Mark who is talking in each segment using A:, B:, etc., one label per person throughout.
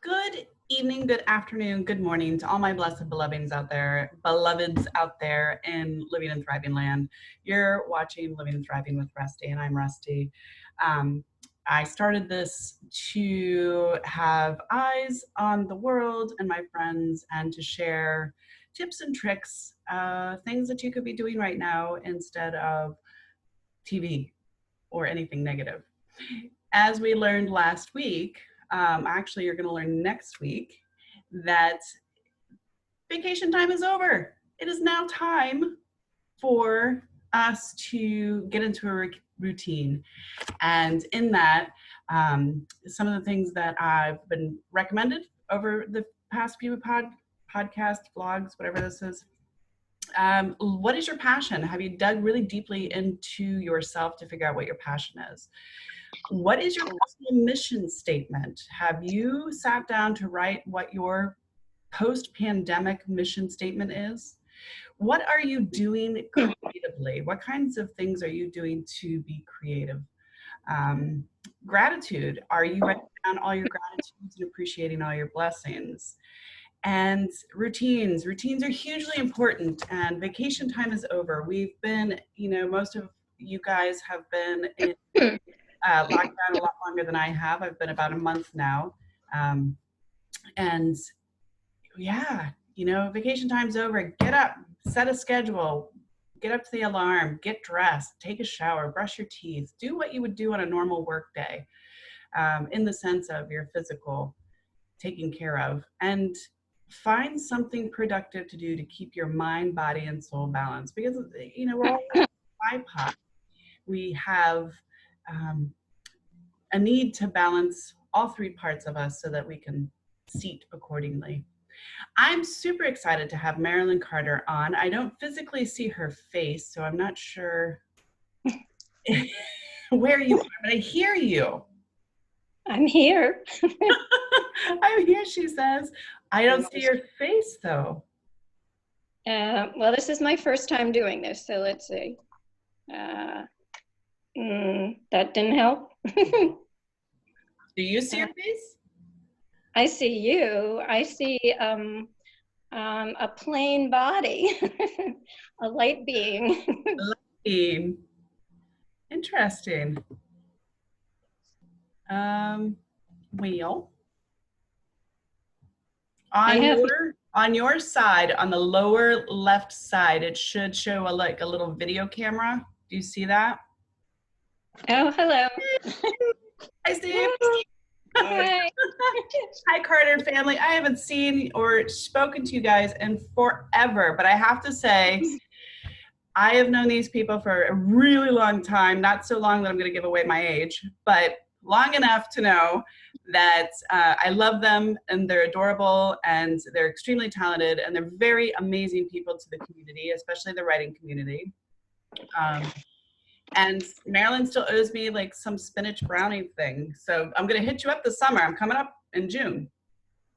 A: Good evening, good afternoon, good morning to all my blessed beloveds out there in living and thriving land. You're watching Living and Thriving with Rustie, and I'm Rustie. I started this to have eyes on the world and my friends and to share tips and tricks, things that you could be doing right now instead of TV or anything negative. As we learned last week, actually you're going to learn next week, that vacation time is over. It is now time for us to get into a routine. And in that, some of the things that I've been recommended over the past few podcasts, vlogs, whatever this is. What is your passion? Have you dug really deeply into yourself to figure out what your passion is? What is your personal mission statement? Have you sat down to write what your post-pandemic mission statement is? What are you doing creatively? What kinds of things are you doing to be creative? Gratitude. Are you writing down all your gratitudes and appreciating all your blessings? And routines. Routines are hugely important, and vacation time is over. We've been, most of you guys have been in lockdown a lot longer than I have. I've been about a month now. And yeah, vacation time's over. Get up, set a schedule, get up to the alarm, get dressed, take a shower, brush your teeth, do what you would do on a normal work day, in the sense of your physical taken care of, and find something productive to do to keep your mind, body, and soul balanced. Because, we're all BIPOC. We have a need to balance all three parts of us so that we can seat accordingly. I'm super excited to have Marilynn Carter on. I don't physically see her face, so I'm not sure where you are, but I hear you.
B: I'm here.
A: I'm here, she says. I don't see your face, though.
B: Well, this is my first time doing this, so let's see. That didn't help.
A: Do you see your face?
B: I see you. I see a plain body, a light being.
A: Light being. Interesting. Wheel. On your side, on the lower left side, it should show a little video camera. Do you see that?
B: Oh, hello.
A: Hi, Steve.
B: Hi.
A: Hi, Carter family. I haven't seen or spoken to you guys in forever, but I have to say, I have known these people for a really long time, not so long that I'm going to give away my age, but long enough to know that I love them, and they're adorable, and they're extremely talented, and they're very amazing people to the community, especially the writing community. And Marilynn still owes me like some spinach brownie thing. So I'm going to hit you up this summer. I'm coming up in June.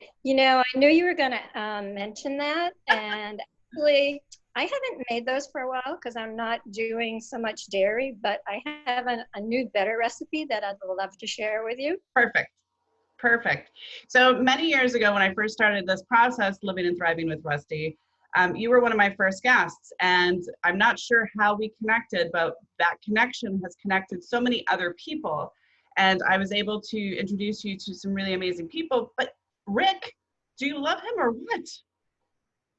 B: I knew you were going to mention that. And actually, I haven't made those for a while because I'm not doing so much dairy, but I have a new, better recipe that I'd love to share with you.
A: Perfect. Perfect. So many years ago, when I first started this process, Living and Thriving with Rustie, you were one of my first guests, and I'm not sure how we connected, but that connection has connected so many other people, and I was able to introduce you to some really amazing people. But Rick, do you love him or what?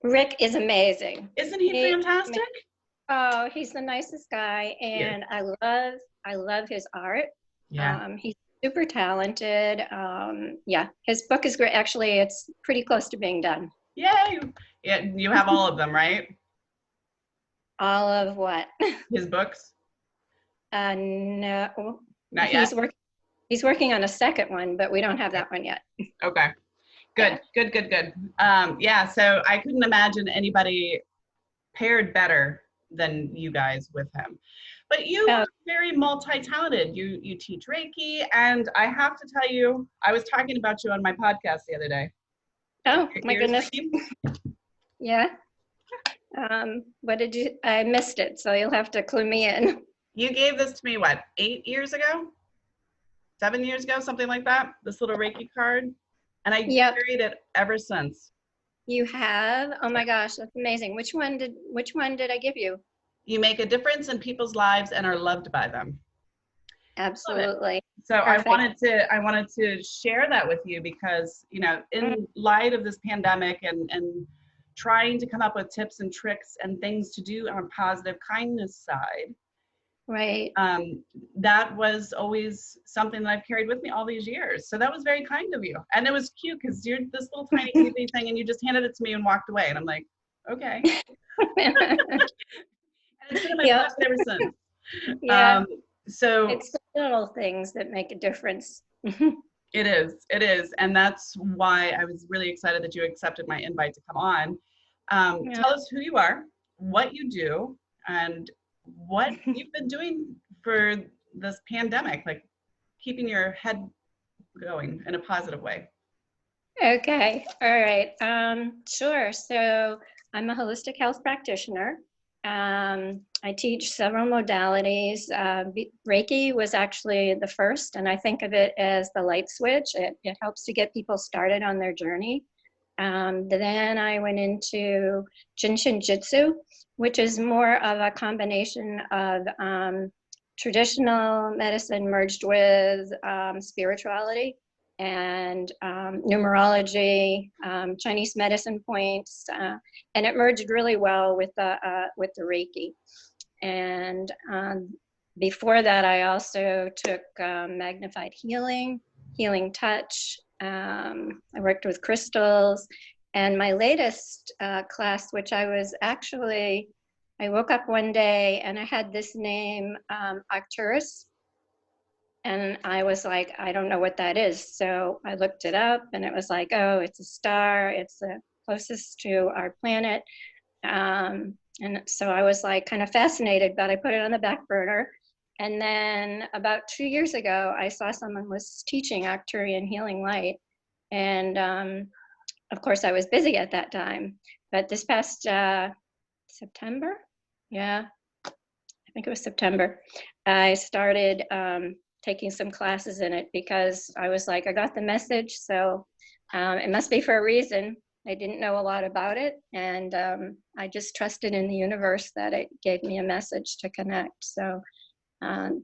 B: Rick is amazing.
A: Isn't he fantastic?
B: Oh, he's the nicest guy, and yes. I love his art.
A: Yeah.
B: He's super talented. Yeah, his book is great. Actually, it's pretty close to being done.
A: Yay! Yeah, you have all of them, right?
B: All of what?
A: His books?
B: No.
A: Not yet?
B: He's working on a second one, but we don't have that one yet.
A: Okay. Good, good. Yeah, so I couldn't imagine anybody paired better than you guys with him. But you are very multi-talented. You teach Reiki, and I have to tell you, I was talking about you on my podcast the other day.
B: Oh, my goodness. Yeah. I missed it, so you'll have to clue me in.
A: You gave this to me, what, 8 years ago? 7 years ago, something like that? This little Reiki card? And I
B: Yep,
A: carried it ever since.
B: you have. Oh my gosh, that's amazing. Which one did I give you?
A: You make a difference in people's lives and are loved by them. Love it.
B: Absolutely.
A: So
B: Perfect.
A: I wanted to share that with you because, you know,
B: Mm,
A: in light of this pandemic and trying to come up with tips and tricks and things to do on a positive kindness side,
B: right.
A: um, that was always something that I've carried with me all these years. So that was very kind of you. And it was cute because you're this little tiny easy thing and you just handed it to me and walked away. And I'm like, okay. And it's been in my
B: Yep.
A: pocket ever since.
B: Yeah.
A: Um, so
B: It's the little things that make a difference.
A: it is. And that's why I was really excited that you accepted my invite to come on.
B: Yeah.
A: Tell us who you are, what you do, and what you've been doing for this pandemic, like keeping your head going in a positive way.
B: Okay. All right. Sure. So I'm a holistic health practitioner. I teach several modalities. Reiki was actually the first, and I think of it as the light switch. It helps to get people started on their journey. Then I went into Jinshin Jitsu, which is more of a combination of traditional medicine merged with spirituality and numerology, Chinese medicine points, and it merged really well with the Reiki. And before that, I also took magnified healing, healing touch. I worked with crystals, and my latest class, which I woke up one day and I had this name, Arcturus, and I was like, I don't know what that is. So I looked it up and it was like, oh, it's a star. It's the closest to our planet. And so I was like kind of fascinated, but I put it on the back burner. And then about 2 years ago, I saw someone was teaching Arcturian healing light. And of course, I was busy at that time. But this past September, yeah, I think it was September, I started taking some classes in it because I was like, I got the message, so it must be for a reason. I didn't know a lot about it, and I just trusted in the universe that it gave me a message to connect. So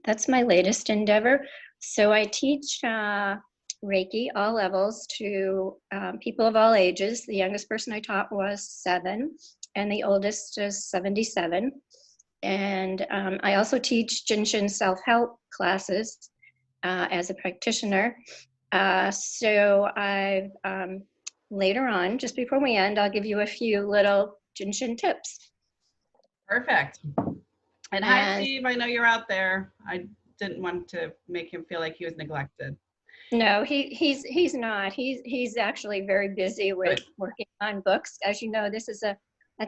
B: that's my latest endeavor. So I teach Reiki, all levels, to people of all ages. The youngest person I taught was 7, and the oldest is 77. And I also teach Jinshin self-help classes as a practitioner. So I've later on, just before we end, I'll give you a few little Jinshin tips.
A: Perfect. And hi,
B: And
A: Steve. I know you're out there. I didn't want to make him feel like he was neglected.
B: no, he's not. He's actually very busy with
A: Good.
B: working on books. As you know, this is a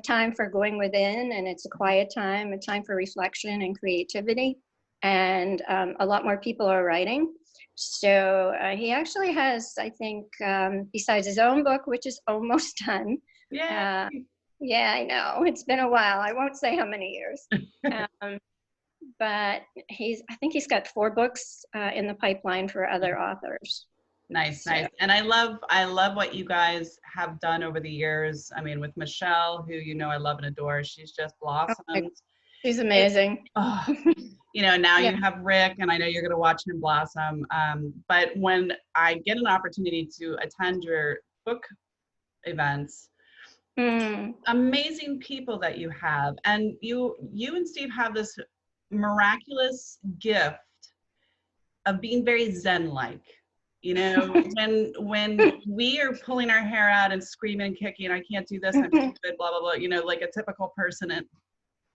B: time for going within, and it's a quiet time, a time for reflection and creativity. And a lot more people are writing. So he actually has, I think, besides his own book, which is almost done.
A: Yay.
B: Uh, yeah, I know it's been a while. I won't say how many years. Um, but I think he's got 4 books in the pipeline for other authors.
A: Nice,
B: So
A: nice. And I love what you guys have done over the years. I mean, with Michelle, who you know I love and adore, she's just
B: oh my,
A: blossomed.
B: she's
A: It,
B: amazing.
A: oh, you know, now
B: Yeah.
A: you have Rick, and I know you're going to watch him blossom. But when I get an opportunity to attend your book events,
B: Mm,
A: amazing people that you have, and you and Steve have this miraculous gift of being very zen-like. You know, when we are pulling our hair out and screaming and kicking, I can't do this, I'm stupid, blah blah blah. You know, like a typical person and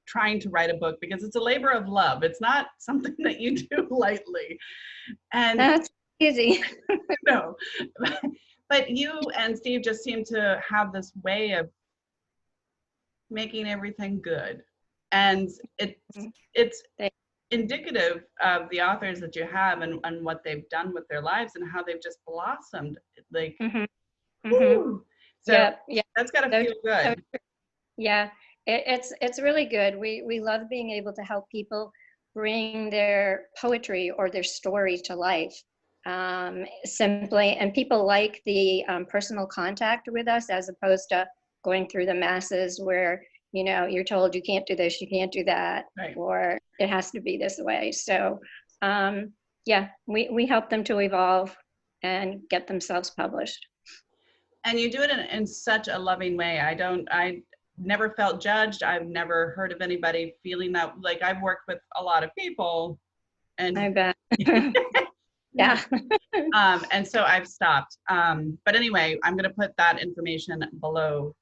A: trying to write a book because it's a labor of love. It's not something that you do lightly. And
B: that's easy.
A: you know, but you and Steve just seem to have this way of making everything good, and it's indicative of the authors that you have and what they've done with their lives and how they've just blossomed, like
B: Mm-hmm, mm-hmm.
A: woo. So
B: Yeah, yeah.
A: that's got to
B: So,
A: feel
B: so
A: good.
B: yeah, it's really good. We love being able to help people bring their poetry or their story to life. simply, and people like the personal contact with us as opposed to going through the masses where, you know, you're told you can't do this, you can't do that,
A: Right.
B: or it has to be this way. So yeah, we help them to evolve and get themselves published.
A: And you do it in such a loving way. I never felt judged. I've never heard of anybody feeling that. Like, I've worked with a lot of people,
B: I
A: and
B: bet.
A: yeah.
B: Yeah.
A: And so I've stopped. But anyway, I'm going to put that information below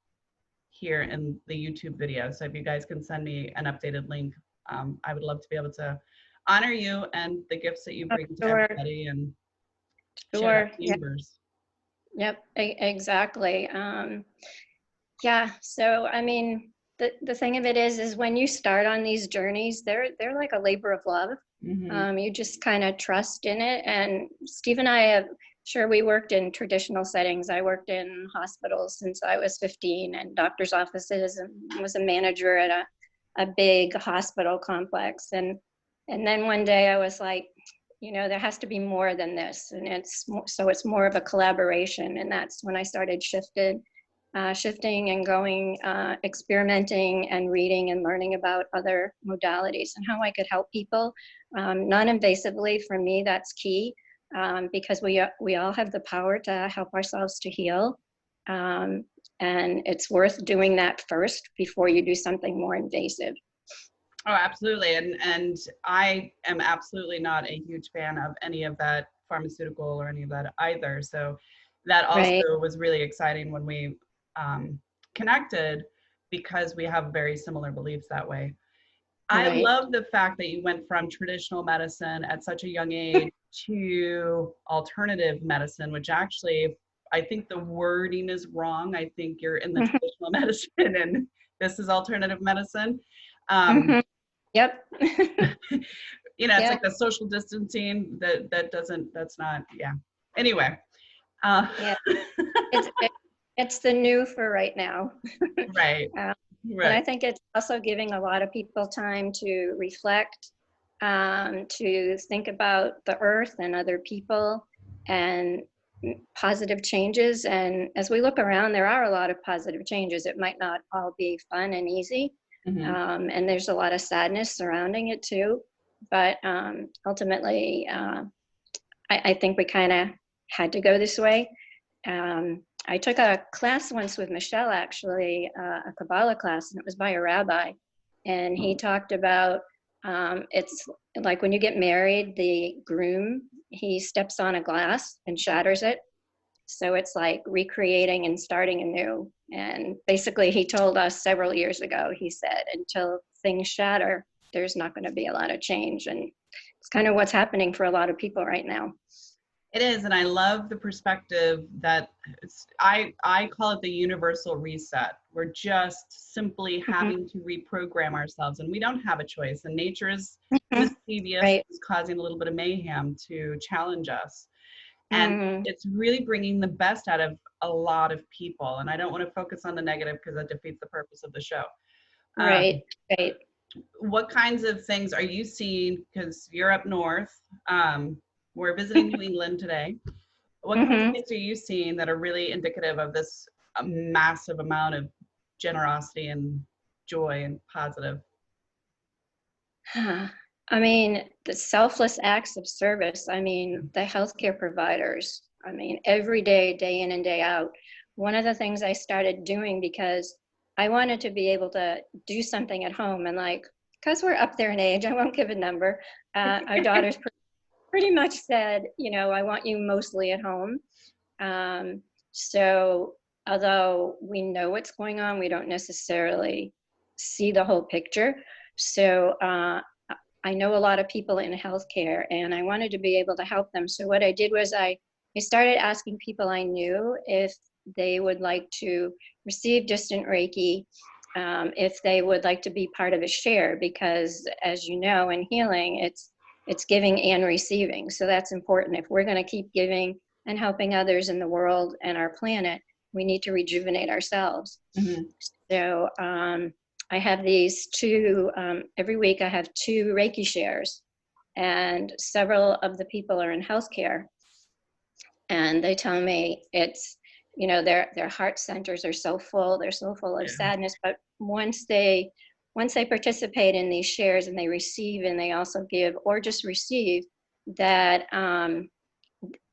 A: here in the YouTube video. So if you guys can send me an updated link, I would love to be able to honor you and the gifts that you bring to
B: Sure.
A: everybody and share that
B: Sure.
A: with the
B: Yeah.
A: universe.
B: Yep. Exactly. Yeah. So, I mean, the thing of it is when you start on these journeys, they're like a labor of love.
A: Mm-hmm.
B: You just kind of trust in it. And Steve and I have, sure, we worked in traditional settings. I worked in hospitals since I was 15 and doctor's offices, and was a manager at a big hospital complex. And then one day I was like, you know, there has to be more than this. And it's more of a collaboration. And that's when I started shifting and going, experimenting and reading and learning about other modalities and how I could help people non-invasively. For me, that's key, because we all have the power to help ourselves to heal. And it's worth doing that first before you do something more invasive.
A: Oh, absolutely. And I am absolutely not a huge fan of any of that pharmaceutical or any of that either. So that also
B: Right.
A: was really exciting when we connected, because we have very similar beliefs that way. I
B: Right.
A: love the fact that you went from traditional medicine at such a young age to alternative medicine, which actually, I think the wording is wrong. I think you're in the traditional medicine and this is alternative medicine. Um,
B: Mhm. Yep.
A: it's
B: Yeah.
A: like the social distancing that's not, yeah. Anyway. Uh,
B: Yeah. It's it's the new for right now.
A: right,
B: Um, and I
A: right.
B: think it's also giving a lot of people time to reflect, to think about the earth and other people and positive changes. And as we look around, there are a lot of positive changes. It might not all be fun and easy.
A: Hmm.
B: And there's a lot of sadness surrounding it too. But ultimately, I think we kind of had to go this way. I took a class once with Michelle, actually, a Kabbalah class, and it was by a rabbi. And he talked about it's like when you get married, the groom, he steps on a glass and shatters it. So it's like recreating and starting anew. And basically, he told us several years ago, he said, until things shatter, there's not going to be a lot of change. And it's kind of what's happening for a lot of people right now.
A: It is, and I love the perspective that I call it the universal reset. We're just simply
B: Mhm.
A: having to reprogram ourselves, and we don't have a choice. And nature is
B: Mhm.
A: mischievous,
B: Right.
A: is causing a little bit of mayhem to challenge us, and
B: Mm,
A: it's really bringing the best out of a lot of people. And I don't want to focus on the negative because that defeats the purpose of the show.
B: right,
A: Um,
B: right.
A: what kinds of things are you seeing? Because you're up north. We're visiting New England today. What kinds of
B: Hmm.
A: things are you seeing that are really indicative of this massive amount of generosity and joy and positive?
B: I mean, the selfless acts of service. I mean, the healthcare providers. I mean, every day, day in and day out. One of the things I started doing because I wanted to be able to do something at home, and like, because we're up there in age, I won't give a number. Our daughters pretty much said, you know, I want you mostly at home. Um, so although we know what's going on, we don't necessarily see the whole picture. So I know a lot of people in healthcare, and I wanted to be able to help them. So what I did was I started asking people I knew if they would like to receive distant Reiki, if they would like to be part of a share, because as you know, in healing, it's giving and receiving. So that's important. If we're going to keep giving and helping others in the world and our planet, we need to rejuvenate ourselves.
A: Mm-hmm.
B: So I have these two, every week I have two Reiki shares, and several of the people are in healthcare. And they tell me it's, you know, their heart centers are so full, they're so full of
A: Yeah.
B: sadness, but once they participate in these shares and they receive and they also give or just receive, that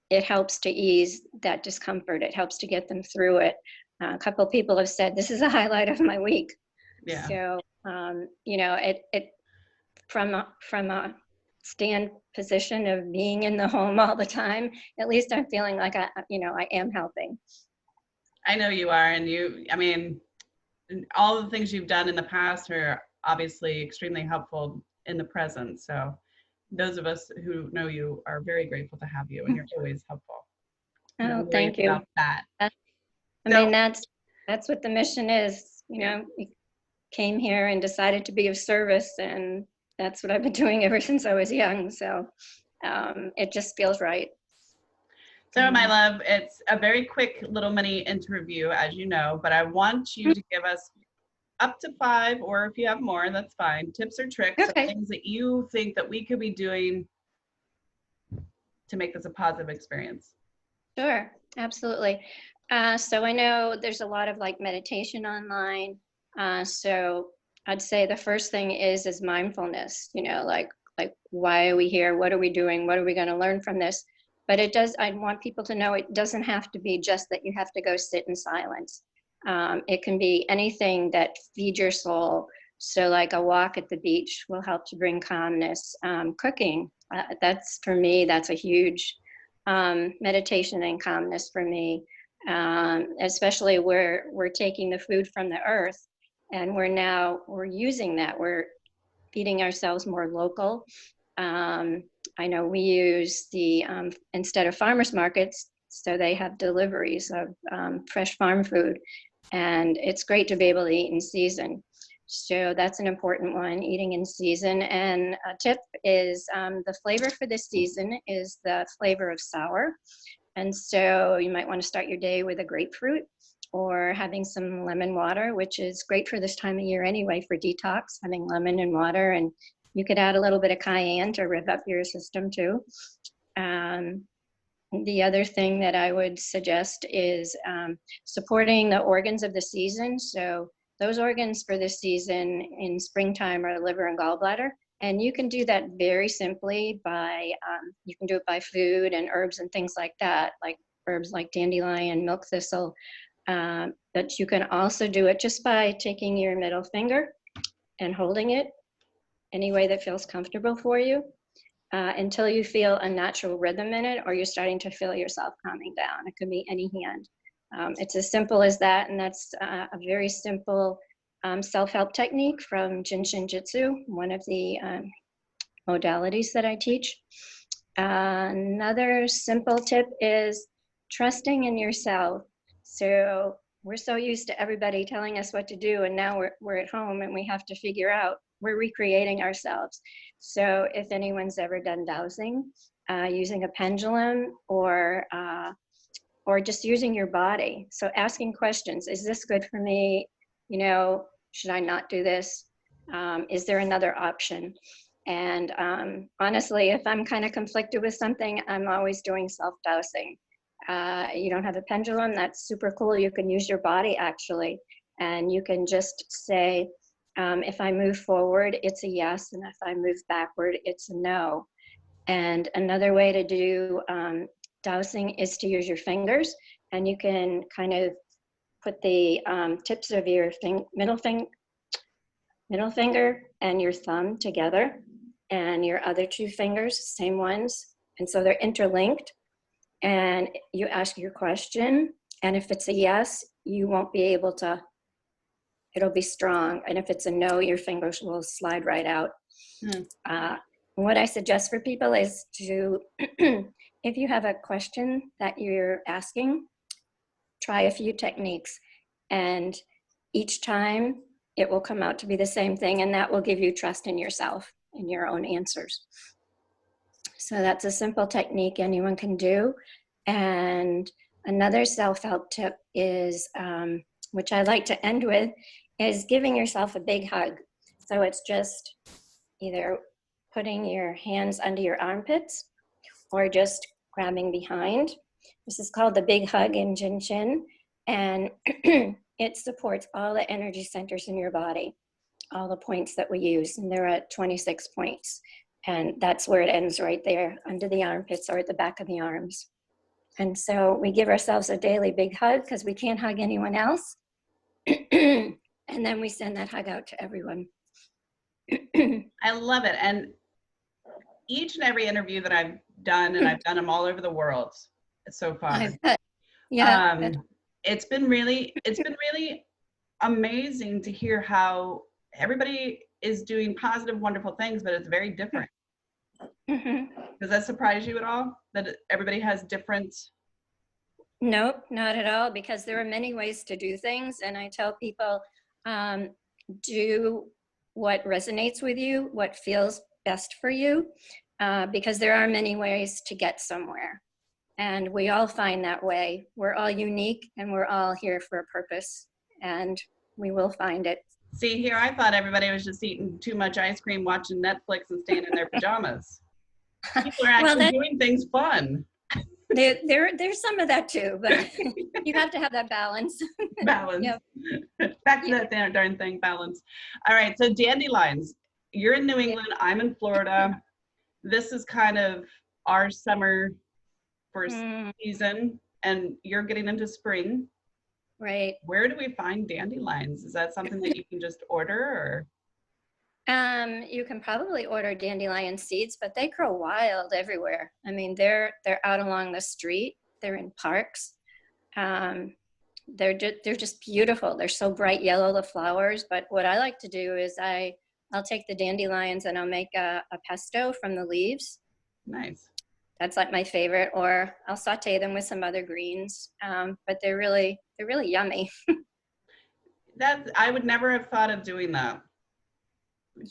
B: it helps to ease that discomfort. It helps to get them through it. A couple of people have said this is a highlight of my week.
A: Yeah.
B: So you know, it from a stand position of being in the home all the time, at least I'm feeling like I am helping.
A: I know you are, and I mean, all the things you've done in the past are obviously extremely helpful in the present. So those of us who know you are very grateful to have you, and you're always helpful. And
B: Oh,
A: I'm worried
B: thank you.
A: about that.
B: I
A: So
B: mean, that's what the mission is. You
A: yeah.
B: know, we came here and decided to be of service, and that's what I've been doing ever since I was young. So it just feels right.
A: So, my love, it's a very quick little mini interview, as you know, but I want you to give us up to 5, or if you have more, that's fine, tips or tricks or
B: Okay.
A: things that you think that we could be doing to make this a positive experience.
B: Sure, absolutely. So I know there's a lot of like meditation online. So I'd say the first thing is mindfulness. You know, like why are we here? What are we doing? What are we going to learn from this? But it does. I want people to know it doesn't have to be just that you have to go sit in silence. It can be anything that feeds your soul. So like a walk at the beach will help to bring calmness. Cooking, that's for me. That's a huge meditation and calmness for me, especially where we're taking the food from the earth and we're using that. We're feeding ourselves more local. I know we use instead of farmers markets, so they have deliveries of fresh farm food, and it's great to be able to eat in season. So that's an important one, eating in season. And a tip is the flavor for this season is the flavor of sour. And so you might want to start your day with a grapefruit or having some lemon water, which is great for this time of year anyway for detox, having lemon and water. And you could add a little bit of cayenne to rev up your system too. The other thing that I would suggest is supporting the organs of the season. So those organs for this season in springtime are liver and gallbladder. And you can do that very simply by, you can do it by food and herbs and things like that, like herbs like dandelion, milk thistle. But you can also do it just by taking your middle finger and holding it any way that feels comfortable for you until you feel a natural rhythm in it or you're starting to feel yourself calming down. It could be any hand. It's as simple as that, and that's a very simple self-help technique from Jinshin Jitsu, one of the modalities that I teach. Another simple tip is trusting in yourself. So we're so used to everybody telling us what to do, and now we're at home and we have to figure out, we're recreating ourselves. So if anyone's ever done dowsing, using a pendulum or just using your body. So asking questions, is this good for me? You know, should I not do this? Is there another option? And honestly, if I'm kind of conflicted with something, I'm always doing self-dowsing. You don't have a pendulum, that's super cool. You can use your body actually. And you can just say, if I move forward, it's a yes. And if I move backward, it's a no. And another way to do dowsing is to use your fingers. And you can kind of put the tips of your middle finger and your thumb together, and your other two fingers, same ones. And so they're interlinked. And you ask your question. And if it's a yes, you won't be able to, it'll be strong. And if it's a no, your fingers will slide right out. What I suggest for people is to, if you have a question that you're asking, try a few techniques. And each time it will come out to be the same thing, and that will give you trust in yourself and your own answers. So that's a simple technique anyone can do. And another self-help tip is, which I like to end with, is giving yourself a big hug. So it's just either putting your hands under your armpits or just grabbing behind This is called the Big Hug in Jin Shin, and it supports all the energy centers in your body, all the points that we use, and they're at 26 points. And that's where it ends, right there under the armpits or at the back of the arms. And so we give ourselves a daily big hug because we can't hug anyone else. And then we send that hug out to everyone.
A: I love it. And each and every interview that I've done, and I've done them all over the world so far.
B: Yeah.
A: It's been really amazing to hear how everybody is doing positive, wonderful things, but it's very different. Does that surprise you at all? That everybody has different?
B: Nope, not at all, because there are many ways to do things. And I tell people, do what resonates with you, what feels best for you, because there are many ways to get somewhere. And we all find that way. We're all unique and we're all here for a purpose, and we will find it.
A: See, here I thought everybody was just eating too much ice cream, watching Netflix, and staying in their pajamas. People are actually doing things fun.
B: There's some of that too, but you have to have that balance.
A: Balance.
B: Yep.
A: Back to that darn thing, balance. All right, so dandelions. You're in New England, I'm in Florida. This is kind of our summer first season, and you're getting into spring.
B: Right.
A: Where do we find dandelions? Is that something that you can just order, or?
B: You can probably order dandelion seeds, but they grow wild everywhere. I mean, they're out along the street. They're in parks. They're just beautiful. They're so bright yellow, the flowers. But what I like to do is I'll take the dandelions and I'll make a pesto from the leaves.
A: Nice.
B: That's like my favorite. Or I'll saute them with some other greens. But they're really yummy.
A: I would never have thought of doing that.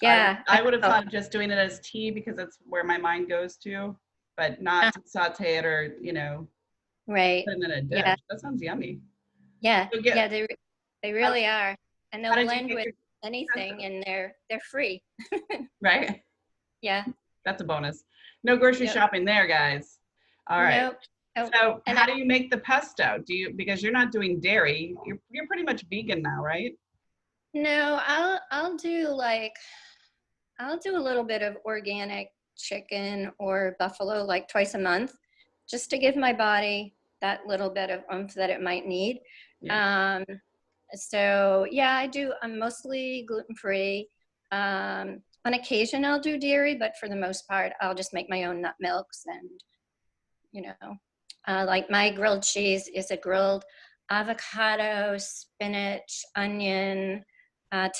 B: Yeah.
A: I would have thought of just doing it as tea because that's where my mind goes to, but not to saute it or,
B: right.
A: put it in a dish.
B: Yeah.
A: That sounds yummy.
B: Yeah. Yeah, they really are. And they'll blend with anything, and they're free.
A: Right?
B: Yeah.
A: That's a bonus. No grocery shopping there, guys. All right.
B: Nope.
A: So how do you make the pesto? Because you're not doing dairy, you're pretty much vegan now, right?
B: No, I'll do a little bit of organic chicken or buffalo like twice a month, just to give my body that little bit of oomph that it might need. Yeah. So yeah, I'm mostly gluten-free. On occasion I'll do dairy, but for the most part, I'll just make my own nut milks. And, like my grilled cheese is a grilled avocado, spinach, onion,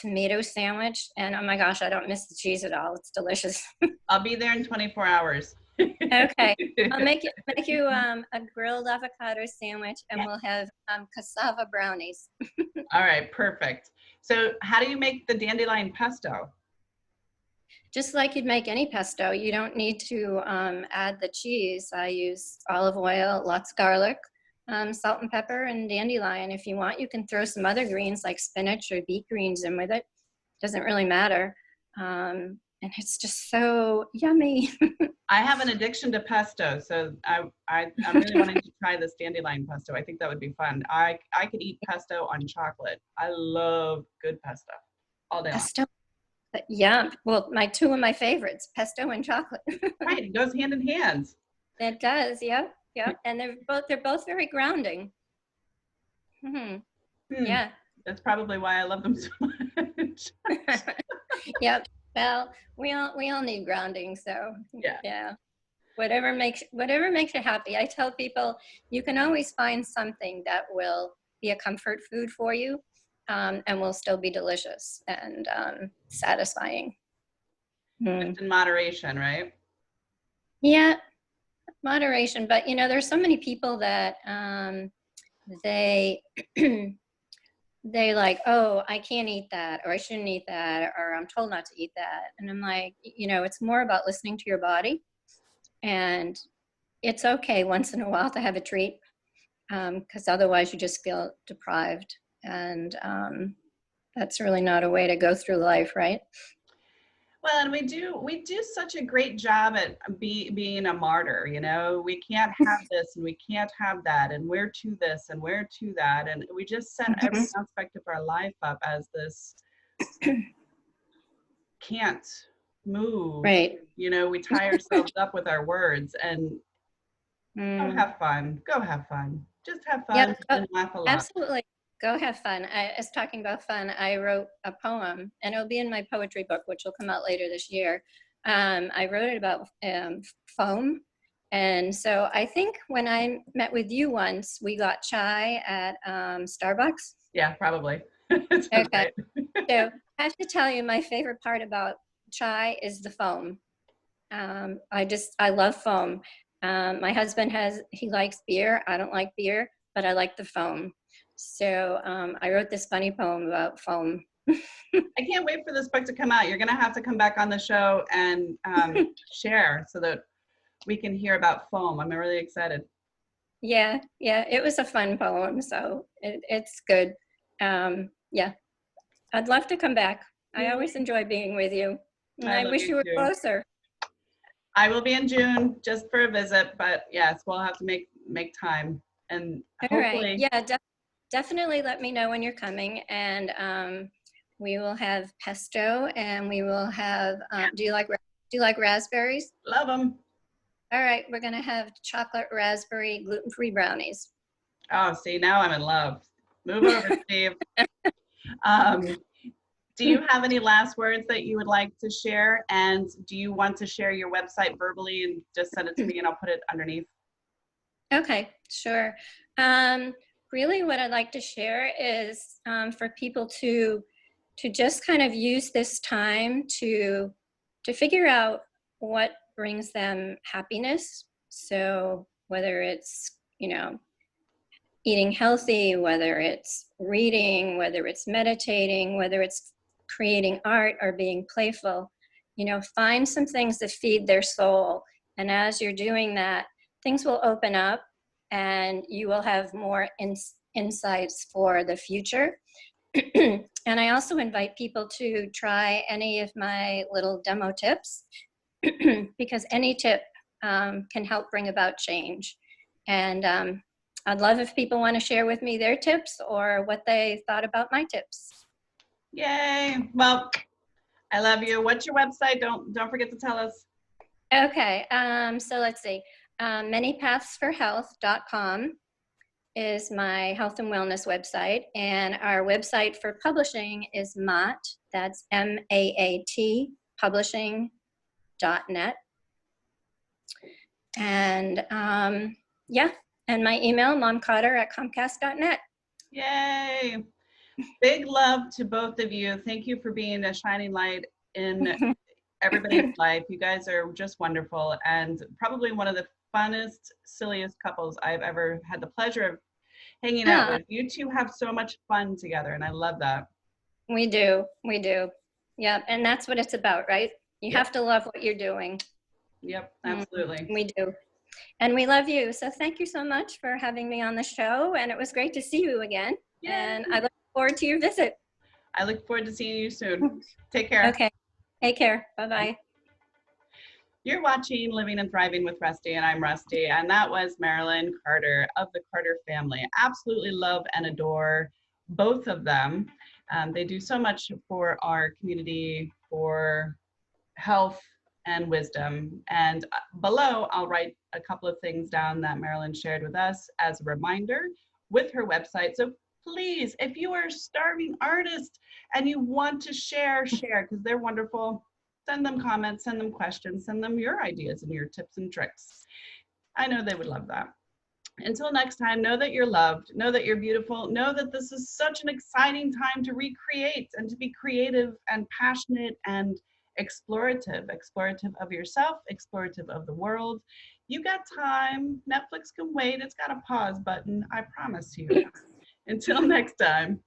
B: tomato sandwich. And oh my gosh, I don't miss the cheese at all. It's delicious.
A: I'll be there in 24 hours.
B: Okay. I'll make you a grilled avocado sandwich, and we'll have cassava brownies.
A: All right, perfect. So how do you make the dandelion pesto?
B: Just like you'd make any pesto, you don't need to add the cheese. I use olive oil, lots of garlic, salt and pepper, and dandelion. If you want, you can throw some other greens like spinach or beet greens in with it. Doesn't really matter. And it's just so yummy.
A: I have an addiction to pesto, so I'm really wanting to try this dandelion pesto. I think that would be fun. I could eat pesto on chocolate. I love good pesto all day long.
B: Pesto. Yeah, well, two of my favorites, pesto and chocolate.
A: Right, it goes hand in hand.
B: It does, yep. And they're both very grounding. Yeah.
A: That's probably why I love them so much.
B: Yep. Well, we all need grounding, so yeah. Whatever makes you happy. I tell people you can always find something that will be a comfort food for you. And will still be delicious and satisfying.
A: Just in moderation, right?
B: Yeah, moderation. But there's so many people that they they like, oh, I can't eat that, or I shouldn't eat that, or I'm told not to eat that. And I'm like, it's more about listening to your body, and it's okay once in a while to have a treat, because otherwise you just feel deprived. And that's really not a way to go through life, right?
A: Well, and we do such a great job at being a martyr, you know. We can't have this and we can't have that, and we're to this and we're to that, and we just set every
B: Mhm.
A: aspect of our life up as this can't move.
B: Right.
A: You know, we tie ourselves up with our words and go
B: Mm.
A: have fun. Go have fun. Just have fun
B: Yep.
A: and laugh a lot.
B: Absolutely. Go have fun. As talking about fun, I wrote a poem, and it'll be in my poetry book, which will come out later this year. I wrote it about foam. And so I think when I met with you once, we got chai at Starbucks.
A: Yeah, probably. Sounds
B: Okay.
A: right.
B: So I have to tell you, my favorite part about chai is the foam. I love foam. My husband he likes beer. I don't like beer, but I like the foam. So I wrote this funny poem about foam.
A: I can't wait for this book to come out. You're going to have to come back on the show and share so that we can hear about foam. I'm really excited.
B: Yeah, yeah, it was a fun poem, so it's good. Yeah, I'd love to come back. I always enjoy being with you, and
A: I
B: I
A: love
B: wish
A: you
B: you were
A: too.
B: closer.
A: I will be in June just for a visit, but yes, we'll have to make time and
B: All right,
A: hopefully.
B: yeah, definitely let me know when you're coming, and we will have pesto, and we will have. Do you like raspberries?
A: Love them.
B: All right, we're gonna have chocolate raspberry gluten-free brownies.
A: Oh, see, now I'm in love. Move over, Steve. Um, do you have any last words that you would like to share? And do you want to share your website verbally and just send it to me and I'll put it underneath?
B: Okay, sure. Um, Really, what I'd like to share is for people to just kind of use this time to figure out what brings them happiness. So whether it's eating healthy, whether it's reading, whether it's meditating, whether it's creating art or being playful, find some things that feed their soul. And as you're doing that, things will open up and you will have more insights for the future. And I also invite people to try any of my little demo tips because any tip can help bring about change. And I'd love if people want to share with me their tips or what they thought about my tips.
A: Yay. Well, I love you. What's your website? Don't forget to tell us.
B: Okay, so let's see. Manypathsforhealth.com is my health and wellness website, and our website for publishing is MAAT, that's MAAT, publishing.net. And yeah, and my email, momcotter@comcast.net.
A: Yay. Big love to both of you. Thank you for being a shining light in everybody's life. You guys are just wonderful and probably one of the funnest, silliest couples I've ever had the pleasure of hanging out
B: Ah,
A: with. You two have so much fun together, and I love that.
B: we do. We do. Yeah. And that's what it's about, right? You
A: Yep,
B: have to love what you're doing.
A: yep,
B: Mm,
A: absolutely.
B: we do. And we love you. So thank you so much for having me on the show. And it was great to see you again. And
A: Yay.
B: I look forward to your visit.
A: I look forward to seeing you soon. Take care.
B: Okay. Take care. Bye bye.
A: You're watching Living and Thriving with Rustie, and I'm Rustie, and that was Marilynn Carter of the Carter family. Absolutely love and adore both of them. They do so much for our community, for health and wisdom. And below, I'll write a couple of things down that Marilynn shared with us as a reminder with her website. So please, if you are a starving artist and you want to share because they're wonderful. Send them comments, send them questions, send them your ideas and your tips and tricks. I know they would love that. Until next time, know that you're loved, know that you're beautiful, know that this is such an exciting time to recreate and to be creative and passionate and explorative of yourself, explorative of the world. You got time. Netflix can wait. It's got a pause button, I promise you. Until next time.